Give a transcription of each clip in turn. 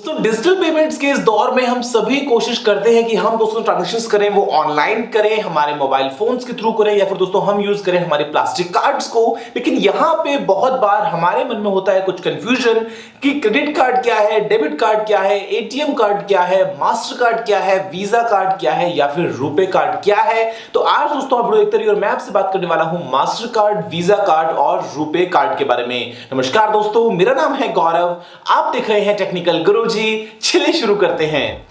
दोस्तों digital payments के इस दौर में हम सभी कोशिश करते हैं कि हम दोस्तों ट्रांजैक्शंस करें वो ऑनलाइन करें, हमारे मोबाइल फोन्स के थ्रू करें या फिर दोस्तों हम यूज करें हमारे प्लास्टिक कार्ड्स को। लेकिन यहां पे बहुत बार हमारे मन में होता है कुछ कंफ्यूजन कि क्रेडिट कार्ड क्या है, डेबिट कार्ड क्या है, एटीएम कार्ड क्या है, मास्टर कार्ड क्या है, वीजा कार्ड क्या है या फिर रुपे कार्ड क्या है। तो आज दोस्तों आप वीडियो देखते रहिए और मैं आपसे बात करने वाला हूं मास्टर कार्ड, वीजा कार्ड और रुपे कार्ड के बारे में। नमस्कार दोस्तों, मेरा नाम है गौरव, आप देख रहे हैं टेक्निकल गुरुजी। चलिए शुरू करते हैं।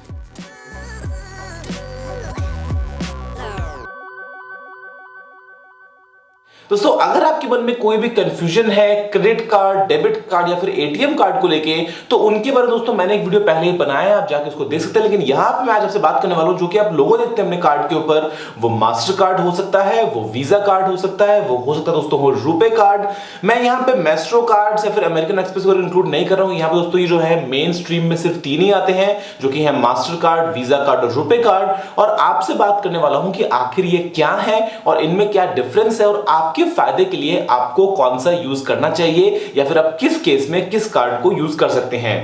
दोस्तों अगर आपके मन में कोई भी कंफ्यूजन है क्रेडिट कार्ड, डेबिट कार्ड या फिर एटीएम कार्ड को लेके, तो उनके बारे में दोस्तों मैंने एक वीडियो पहले ही बनाया है, आप जाके उसको देख सकते हैं। लेकिन यहां पे मैं आज आपसे बात करने वाला हूं जो कि आप लोगों देखते हैं अपने कार्ड के ऊपर, वो मास्टर कार्ड हो सकता है, वो वीजा कार्ड हो सकता है, वो हो सकता है दोस्तों वो रुपे कार्ड। मैं यहां पे मैस्ट्रो कार्ड या फिर अमेरिकन एक्सप्रेस को इंक्लूड नहीं कर रहा हूं। यहां पे दोस्तों ये जो है मेन स्ट्रीम में सिर्फ तीन ही आते हैं, जो कि है मास्टर कार्ड, वीजा कार्ड और रुपे कार्ड। और आपसे बात करने वाला हूं कि आखिर ये क्या है और इनमें क्या डिफरेंस है और आपके फायदे के लिए आपको कौन सा यूज करना चाहिए या फिर आप किस केस में किस कार्ड को यूज कर सकते हैं।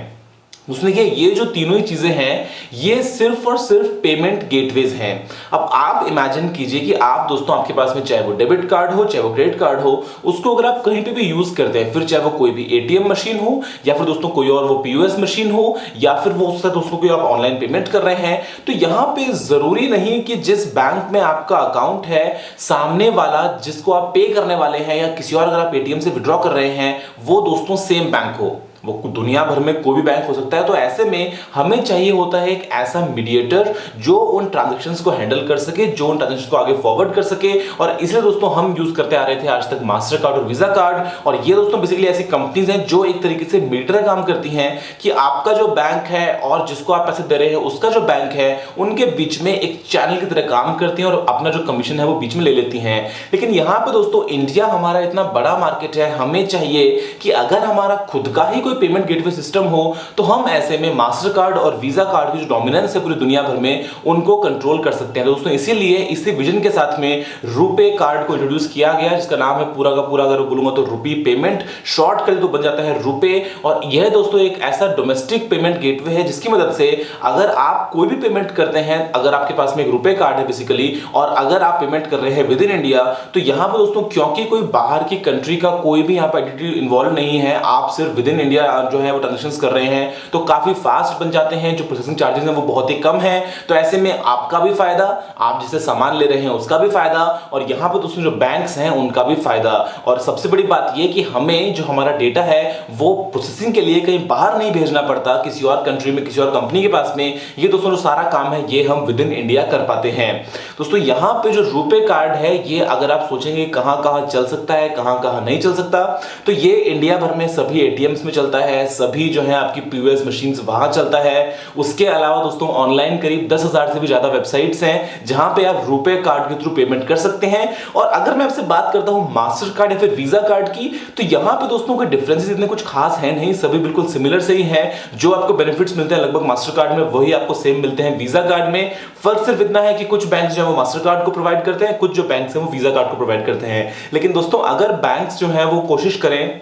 उसने देखिए ये जो तीनों ही चीजें हैं ये सिर्फ और सिर्फ पेमेंट गेटवेज हैं। अब आप इमेजिन कीजिए कि आप दोस्तों आपके पास में चाहे वो डेबिट कार्ड हो चाहे वो क्रेडिट कार्ड हो, उसको अगर आप कहीं पे भी यूज करते हैं, फिर चाहे वो कोई भी एटीएम मशीन हो या फिर दोस्तों कोई और वो पीओएस मशीन हो या फिर वो उससे दोस्तों कोई आप ऑनलाइन पेमेंट कर रहे हैं, तो यहां पे जरूरी नहीं कि जिस बैंक में आपका अकाउंट है सामने वाला जिसको आप पे करने वाले हैं या किसी और अगर आप एटीएम से विड्रॉ कर रहे हैं वो दोस्तों सेम बैंक हो। वो दुनिया भर में कोई भी बैंक हो सकता है। तो ऐसे में हमें चाहिए होता है एक ऐसा मीडिएटर जो उन ट्रांजैक्शंस को हैंडल कर सके, जो उन ट्रांजैक्शंस को आगे फॉरवर्ड कर सके। और इसलिए दोस्तों हम यूज करते आ रहे थे आज तक मास्टर कार्ड और वीजा कार्ड। और ये दोस्तों बेसिकली ऐसी कंपनीज हैं जो एक तरीके से मीडिएटर का काम करती हैं कि आपका जो बैंक है और जिसको आप पैसे दे रहे हैं उसका जो बैंक है, उनके बीच में एक चैनल की तरह काम करती हैं और अपना जो कमीशन है वो बीच में ले लेती हैं। लेकिन यहां पर दोस्तों इंडिया हमारा इतना बड़ा मार्केट है, हमें चाहिए कि अगर हमारा खुद का ही पेमेंट गेटवे सिस्टम हो तो हम ऐसे में मास्टर कार्ड और वीजा कार्ड की जो डोमिनेंस है पूरी दुनिया भर में उनको कंट्रोल कर सकते हैं। दोस्तों इसीलिए इसी विजन के साथ में रुपे कार्ड को इंट्रोड्यूस किया गया, जिसका नाम है पूरा का पूरा अगर बोलूंगा तो रुपी पेमेंट, शॉर्ट कर तो बन जाता है रुपे। और यह दोस्तों एक ऐसा डोमेस्टिक पेमेंट गेटवे है जिसकी मदद से अगर आप कोई भी पेमेंट करते हैं, अगर आपके पास में एक रुपे कार्ड है बेसिकली और अगर आप पेमेंट कर रहे हैं विद इन इंडिया, तो यहां पर दोस्तों क्योंकि कोई बाहर की कंट्री का कोई भी यहां पर आइडेंटिटी इन्वॉल्व नहीं है, आप सिर्फ विद इन इंडिया जो है वो ट्रांजैक्शंस कर रहे हैं, तो काफी फास्ट बन जाते हैं। जो प्रोसेसिंग चार्जेस हैं वो बहुत ही कम है। तो ऐसे में आपका भी फायदा, आप जिससे सामान ले रहे हैं उसका भी फायदा और यहां पर दोस्तों जो बैंक्स हैं उनका भी फायदा। और सबसे बड़ी बात यह कि हमें जो हमारा डेटा है वो प्रोसेसिंग के लिए कहीं बाहर नहीं भेजना पड़ता किसी और कंट्री में, किसी और कंपनी के पास में। ये दोस्तों जो सारा काम है ये हम विद इन इंडिया कर पाते हैं। दोस्तों यहां पे जो रुपे कार्ड है ये अगर आप सोचेंगे कहां कहां चल सकता है, कहां कहां नहीं चल सकता, तो ये इंडिया भर में सभी एटीएम्स में चलता है, सभी जो है आपकी पीओएस मशीन्स वहां चलता है। उसके अलावा दोस्तों ऑनलाइन करीब 10,000 से भी ज्यादा वेबसाइट्स हैं जहां पे आप रुपे कार्ड के थ्रू पेमेंट कर सकते हैं। और अगर मैं आपसे बात करता हूं मास्टर कार्ड या फिर वीजा कार्ड की, तो यहां पे दोस्तों कोई डिफरेंसेस इतने कुछ खास है नहीं, सभी बिल्कुल सिमिलर से ही है। जो आपको बेनिफिट्स मिलते हैं लगभग मास्टर कार्ड में वही आपको सेम मिलते हैं वीजा कार्ड में। फर्क सिर्फ इतना है कि कुछ बैंक जो है वो मास्टर कार्ड को प्रोवाइड करते हैं, कुछ जो बैंक है वो वीजा कार्ड को प्रोवाइड करते हैं। लेकिन दोस्तों अगर बैंक्स जो है वो कोशिश करें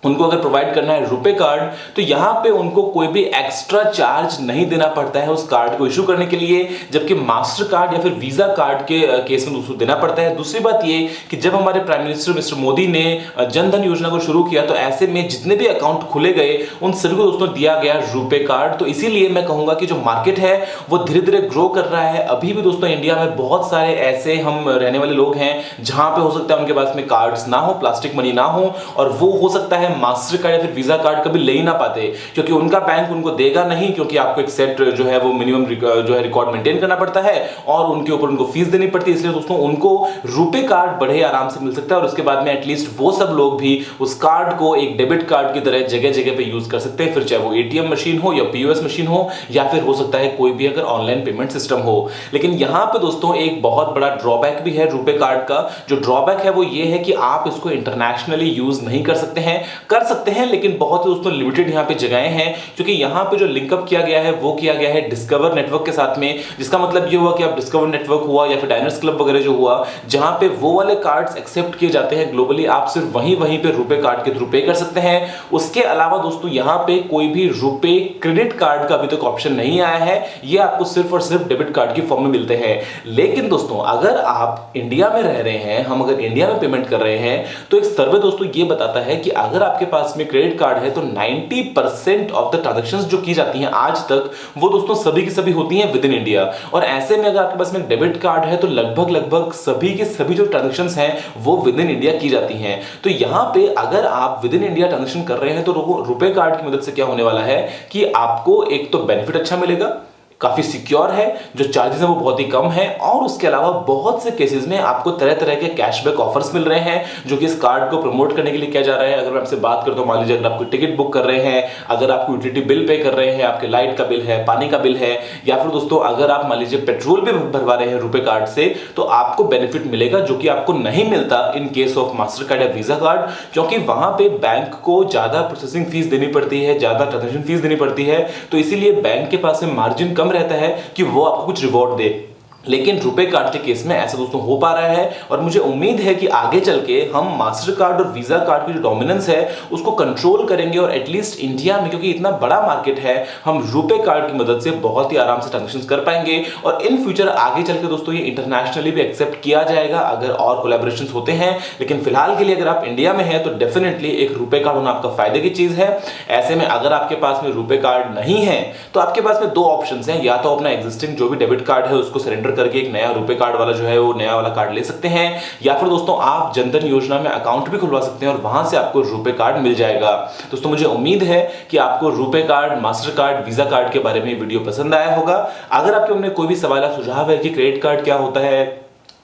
उनको अगर प्रोवाइड करना है रुपे कार्ड, तो यहां पे उनको कोई भी एक्स्ट्रा चार्ज नहीं देना पड़ता है उस कार्ड को इशू करने के लिए, जबकि मास्टर कार्ड या फिर वीजा कार्ड के केस में उसको देना पड़ता है। दूसरी बात ये कि जब हमारे प्राइम मिनिस्टर मिस्टर मोदी ने जन धन योजना को शुरू किया तो ऐसे में जितने भी अकाउंट खुले गए उन सभी को दोस्तों दिया गया रुपे कार्ड। तो इसीलिए मैं कहूंगा कि जो मार्केट है वो धीरे धीरे ग्रो कर रहा है। अभी भी दोस्तों इंडिया में बहुत सारे ऐसे हम रहने वाले लोग हैं जहां पे हो सकता है उनके पास में कार्ड्स ना हो, प्लास्टिक मनी ना हो, और वो हो सकता है मास्टर कार्ड या फिर वीजा कार्ड कभी ले ही ना पाते क्योंकि उनका बैंक उनको देगा नहीं, क्योंकि आपको एक सेट जो है वो मिनिमम जो है रिकॉर्ड मेंटेन करना पड़ता है और उनके ऊपर उनको फीस देनी पड़ती है। इसलिए दोस्तों उनको रुपे कार्ड बड़े आराम से मिल सकता है और उसके बाद में एटलीस्ट वो सब लोग भी उस कार्ड को एक डेबिट कार्ड की तरह जगह जगह पे यूज कर सकते हैं, फिर चाहे वो एटीएम मशीन हो या पीओएस मशीन हो या फिर हो सकता है कोई भी अगर ऑनलाइन पेमेंट सिस्टम हो। लेकिन यहां पे दोस्तों एक बहुत बड़ा ड्रॉबैक भी है रुपे कार्ड का। जो ड्रॉबैक है वो ये है कि आप इसको इंटरनेशनली यूज नहीं कर सकते हैं। कर सकते हैं, लेकिन बहुत ही दोस्तों लिमिटेड यहाँ पे जगहें हैं, क्योंकि यहाँ पे जो लिंकअप किया गया है वो किया गया है डिस्कवर नेटवर्क के साथ में, जिसका मतलब ये हुआ कि आप डिस्कवर नेटवर्क हुआ या फिर डायनर्स क्लब वगैरह जो हुआ, जहां पे वो वाले कार्ड्स एक्सेप्ट किए जाते हैं ग्लोबली, आप सिर्फ वहीं पे रुपए कार्ड के थ्रू पे कर सकते हैं। उसके अलावा दोस्तों यहाँ पे कोई भी रुपए क्रेडिट कार्ड का अभी तक ऑप्शन नहीं आया है, ये आपको सिर्फ और सिर्फ डेबिट कार्ड की फॉर्म में मिलते हैं। लेकिन दोस्तों अगर आप इंडिया में रह रहे हैं, हम अगर इंडिया में पेमेंट कर रहे हैं, तो एक सर्वे दोस्तों ये बताता है कि अगर आपके पास में क्रेडिट कार्ड है तो 90% ऑफ द ट्रांजैक्शंस जो की जाती हैं आज तक, वो दोस्तों सभी की सभी होती हैं विद इन इंडिया। और ऐसे में अगर आपके पास में डेबिट कार्ड है तो लगभग सभी के सभी जो ट्रांजैक्शंस हैं वो विद इन इंडिया की जाती हैं। तो यहां पे अगर आप विद इन इंडिया ट्रांजैक्शन कर रहे हैं तो रुपए कार्ड की मदद से क्या होने वाला है कि आपको एक तो बेनिफिट अच्छा मिलेगा, काफी सिक्योर है, जो चार्जेस है वो बहुत ही कम है, और उसके अलावा बहुत से केसेस में आपको तरह तरह के कैशबैक ऑफर्स मिल रहे हैं जो कि इस कार्ड को प्रमोट करने के लिए किया जा रहा है। अगर मैं आपसे बात करूं तो मान लीजिए अगर आप कोई टिकट बुक कर रहे हैं, अगर आप कोई यूटिलिटी बिल पे कर रहे हैं, आपके लाइट का बिल है, पानी का बिल है, या फिर दोस्तों अगर आप मान लीजिए पेट्रोल भी भरवा रहे हैं रुपए कार्ड से, तो आपको बेनिफिट मिलेगा जो कि आपको नहीं मिलता in case of master card या वीजा कार्ड, क्योंकि वहां पे बैंक को ज्यादा प्रोसेसिंग फीस देनी पड़ती है, ज्यादा ट्रांजेक्शन फीस देनी पड़ती है, तो इसीलिए बैंक के पास में मार्जिन कम रहता है कि वो आपको कुछ रिवॉर्ड दे। लेकिन रुपए कार्ड के केस में ऐसा दोस्तों हो पा रहा है, और मुझे उम्मीद है कि आगे चल के हम मास्टर कार्ड और वीजा कार्ड की जो डोमिनेंस है उसको कंट्रोल करेंगे, और एटलीस्ट इंडिया में, क्योंकि इतना बड़ा मार्केट है, हम रुपए कार्ड की मदद से बहुत ही आराम से ट्रांजेक्शन कर पाएंगे। और इन फ्यूचर आगे चल के दोस्तों ये इंटरनेशनली भी एक्सेप्ट किया जाएगा अगर और कोलैबोरेशन होते हैं। लेकिन फिलहाल के लिए अगर आप इंडिया में हैं तो डेफिनेटली एक रुपए कार्ड होना आपका फायदे की चीज है। ऐसे में अगर आपके पास में रुपए कार्ड नहीं है तो आपके पास में दो ऑप्शन हैं, या तो अपना एग्जिस्टिंग जो भी डेबिट कार्ड है उसको सरेंडर करके एक नया रुपए कार्ड वाला जो है वो नया वाला कार्ड ले सकते हैं, या फिर दोस्तों आप जनधन योजना में अकाउंट भी खुलवा सकते हैं और वहां से आपको रुपए कार्ड मिल जाएगा। दोस्तों मुझे उम्मीद है कि आपको रुपए card, master card, visa card के बारे में वीडियो पसंद आया होगा। अगर आपके मन में कोई भी सवाल या सुझाव है कि क्रेडिट कार्ड क्या होता है,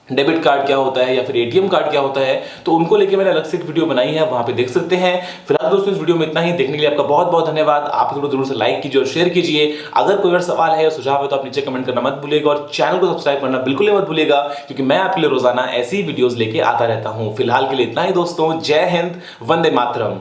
डेबिट कार्ड क्या होता है, या फिर एटीएम कार्ड क्या होता है, तो उनको लेके मैंने अलग से एक वीडियो बनाई है, वहां पे देख सकते हैं। फिलहाल दोस्तों इस वीडियो में इतना ही। देखने के लिए आपका बहुत बहुत धन्यवाद। आप जरूर से लाइक कीजिए और शेयर कीजिए। अगर कोई और सवाल है या सुझाव है तो आप नीचे कमेंट करना मत भूलिएगा, और चैनल को सब्सक्राइब करना बिल्कुल मत भूलिएगा, क्योंकि मैं आपके लिए रोजाना ऐसी वीडियोस लेके आता रहता हूं। फिलहाल के लिए इतना ही दोस्तों। जय हिंद, वंदे मातरम।